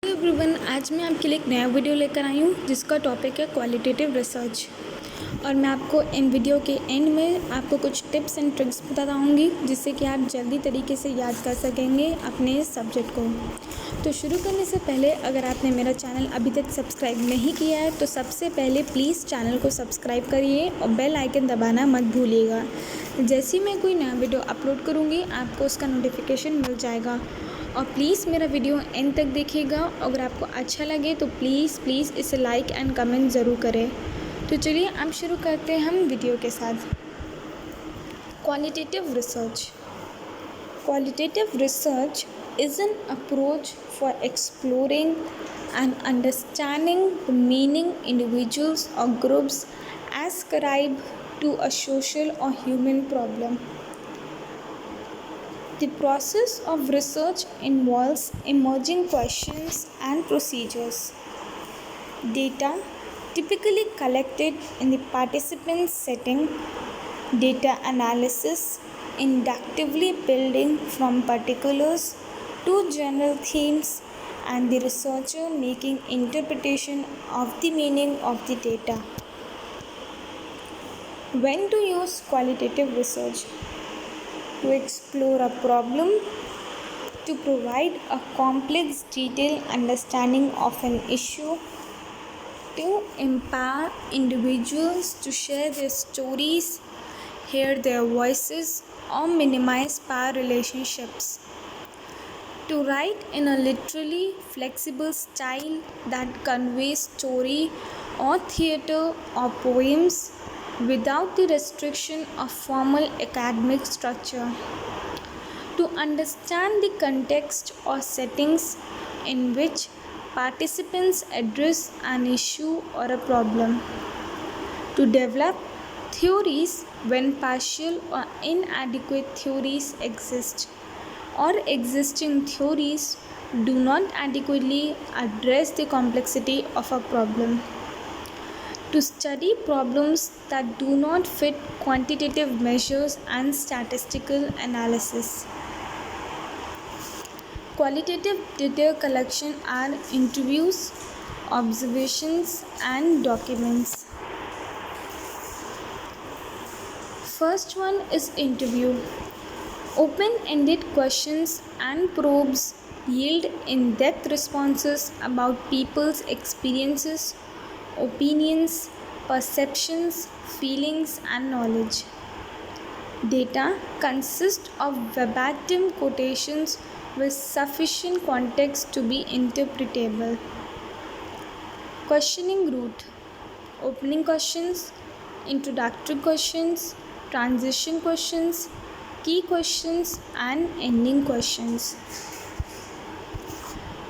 Hello everyone, आज मैं आपके लिए एक नया वीडियो लेकर आई हूँ जिसका टॉपिक है क्वालिटेटिव रिसर्च। और मैं आपको इन वीडियो के एंड में आपको कुछ टिप्स एंड ट्रिक्स बताऊँगी जिससे कि आप जल्दी तरीके से याद कर सकेंगे अपने इस सब्जेक्ट को। तो शुरू करने से पहले अगर आपने मेरा चैनल अभी तक सब्सक्राइब नहीं किया है तो सबसे पहले प्लीज़ चैनल को सब्सक्राइब करिए और बेल आइकन दबाना मत भूलिएगा। जैसे ही मैं कोई नया वीडियो अपलोड करूँगी आपको उसका नोटिफिकेशन मिल जाएगा। और प्लीज़ मेरा वीडियो एंड तक देखिएगा। अगर आपको अच्छा लगे तो प्लीज़ इसे लाइक एंड कमेंट ज़रूर करें। तो चलिए अब शुरू करते हैं हम वीडियो के साथ। Qualitative research. Qualitative research is an approach for exploring and understanding the meaning individuals or groups ascribe to a social or human problem. The process of research involves emerging questions and procedures. Data typically collected in the participant setting, data analysis, inductively building from particulars to general themes, and the researcher making interpretation of the meaning of the data. When to use qualitative research? To explore a problem, to provide a complex, detailed understanding of an issue, to empower individuals to share their stories, hear their voices, or minimize power relationships, to write in a literally flexible style that conveys story or theater or poems without the restriction of formal academic structure, to understand the context or settings in which participants address an issue or a problem, to develop theories when partial or inadequate theories exist, or existing theories do not adequately address the complexity of a problem, to study problems that do not fit quantitative measures and statistical analysis. Qualitative data collection are interviews, observations, and documents. First one is interview. Open-ended questions and probes yield in-depth responses about people's experiences, opinions, perceptions, feelings, and knowledge. Data consist of verbatim quotations with sufficient context to be interpretable. Questioning route. Opening questions, introductory questions, transition questions, key questions, and ending questions.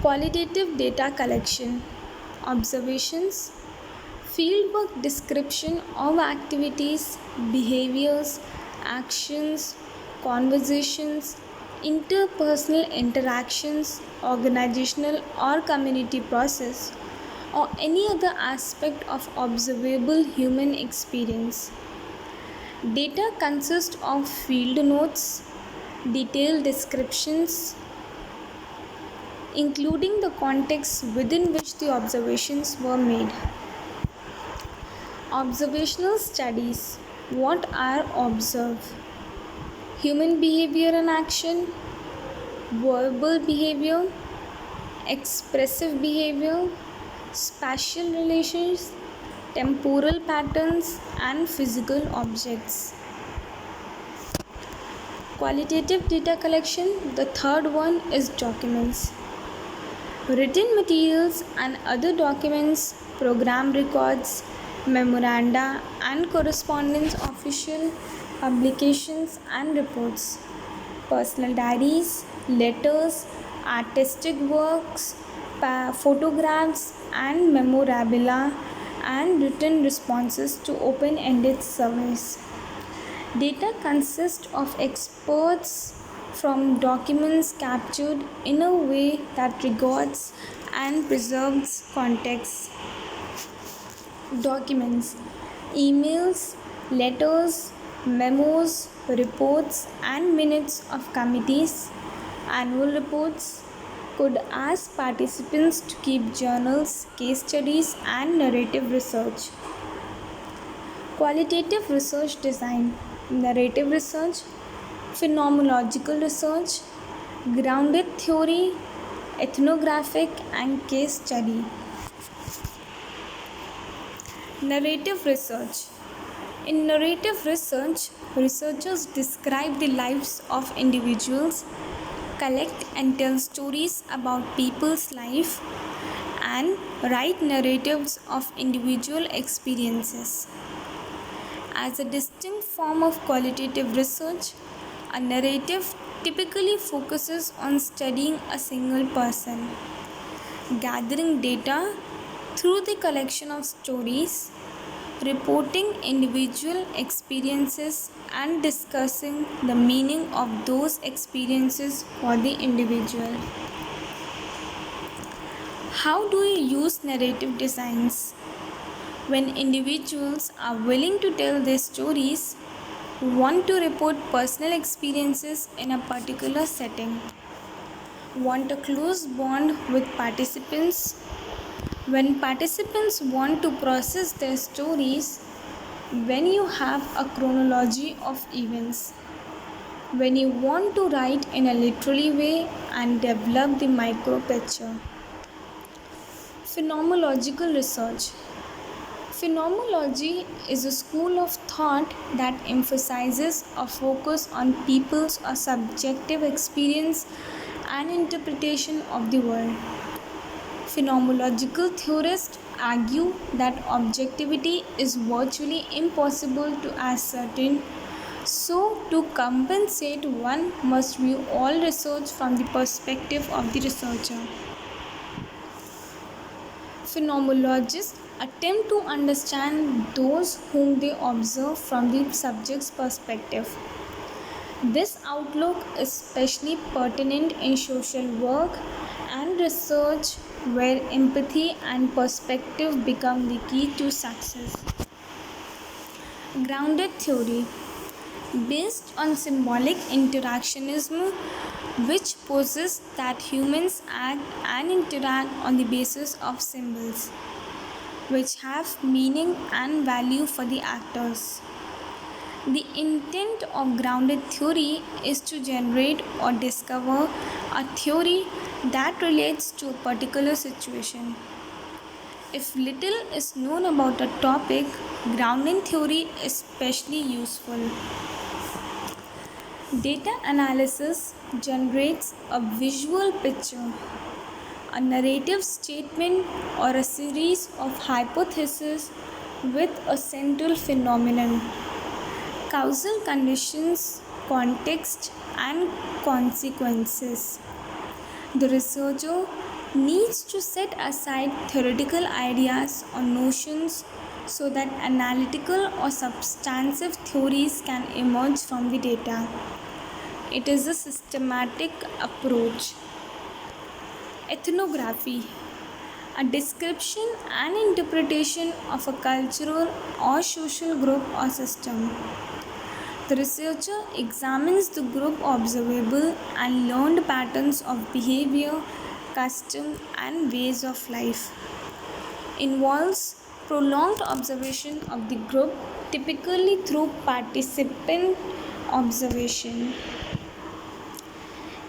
Qualitative data collection. Observations, fieldwork description of activities, behaviors, actions, conversations, interpersonal interactions, organizational or community process, or any other aspect of observable human experience. Data consists of field notes, detailed descriptions, including the context within which the observations were made. Observational studies. What are observed? Human behavior and action, verbal behavior, expressive behavior, spatial relations, temporal patterns, and physical objects. Qualitative data collection. The third one is documents. Written materials and other documents, program records, memoranda and correspondence, official publications and reports, personal diaries, letters, artistic works, photographs and memorabilia, and written responses to open-ended surveys. Data consists of experts from documents captured in a way that records and preserves context. Documents, emails, letters, memos, reports, and minutes of committees, annual reports, could ask participants to keep journals, case studies, and narrative research. Qualitative research design, narrative research, phenomenological research, grounded theory, ethnographic, and case study. Narrative research. In narrative research, researchers describe the lives of individuals, collect and tell stories about people's life, and write narratives of individual experiences. As a distinct form of qualitative research, a narrative typically focuses on studying a single person, gathering data through the collection of stories, reporting individual experiences, and discussing the meaning of those experiences for the individual. How do we use narrative designs? When individuals are willing to tell their stories, want to report personal experiences in a particular setting, want a close bond with participants, when participants want to process their stories, when you have a chronology of events, when you want to write in a literary way and develop the micro picture. Phenomenological research. Phenomenology is a school of thought that emphasizes a focus on people's subjective experience and interpretation of the world. Phenomenological theorists argue that objectivity is virtually impossible to ascertain, so to compensate, one must view all research from the perspective of the researcher. Phenomenologists attempt to understand those whom they observe from the subject's perspective. This outlook is especially pertinent in social work and research where empathy and perspective become the key to success. Grounded theory, based on symbolic interactionism, which poses that humans act and interact on the basis of symbols, which have meaning and value for the actors. The intent of grounded theory is to generate or discover a theory that relates to a particular situation. If little is known about a topic, grounding theory is especially useful. Data analysis generates a visual picture, a narrative statement, or a series of hypotheses with a central phenomenon, causal conditions, context, and consequences. The researcher needs to set aside theoretical ideas or notions so that analytical or substantive theories can emerge from the data. It is a systematic approach. Ethnography, a description and interpretation of a cultural or social group or system. The researcher examines the group observable and learned patterns of behavior, custom, and ways of life. Involves prolonged observation of the group, typically through participant observation.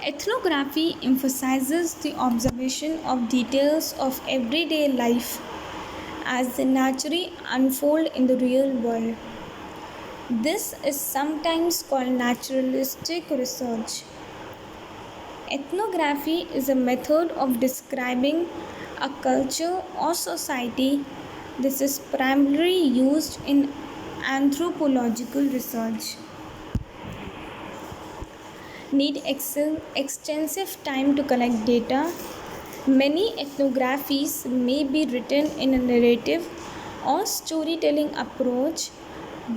Ethnography emphasizes the observation of details of everyday life as they naturally unfold in the real world. This is sometimes called naturalistic research. Ethnography is a method of describing a culture or society. This is primarily used in anthropological research. Need extensive time to collect data. Many ethnographies may be written in a narrative or storytelling approach,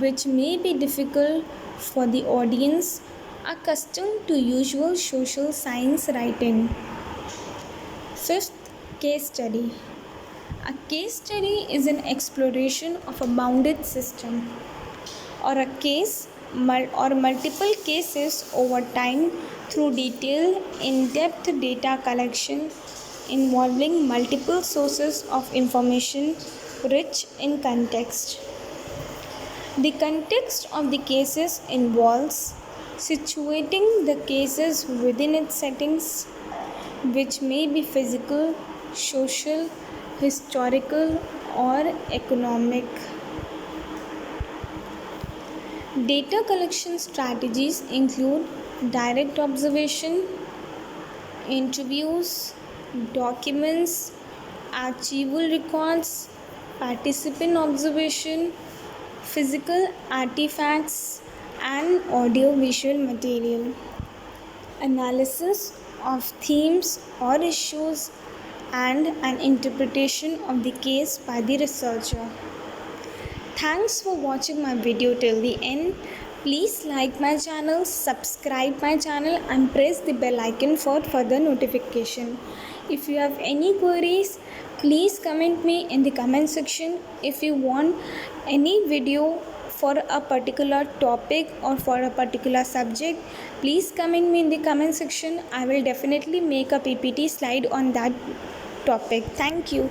which may be difficult for the audience accustomed to usual social science writing. Fifth, case study. A case study is an exploration of a bounded system or a case or multiple cases over time through detailed, in-depth data collection involving multiple sources of information rich in context. The context of the cases involves situating the cases within its settings, which may be physical, social, historical, or economic. Data collection strategies include direct observation, interviews, documents, archival records, participant observation, physical artifacts, and audio-visual material. Analysis of themes or issues and an interpretation of the case by the researcher. Thanks for watching my video till the end. Please like my channel, subscribe my channel and press the bell icon for further notification. If you have any queries, please comment me in the comment section. If you want any video for a particular topic or for a particular subject, please comment me in the comment section. I will definitely make a PPT slide on that topic. Thank you.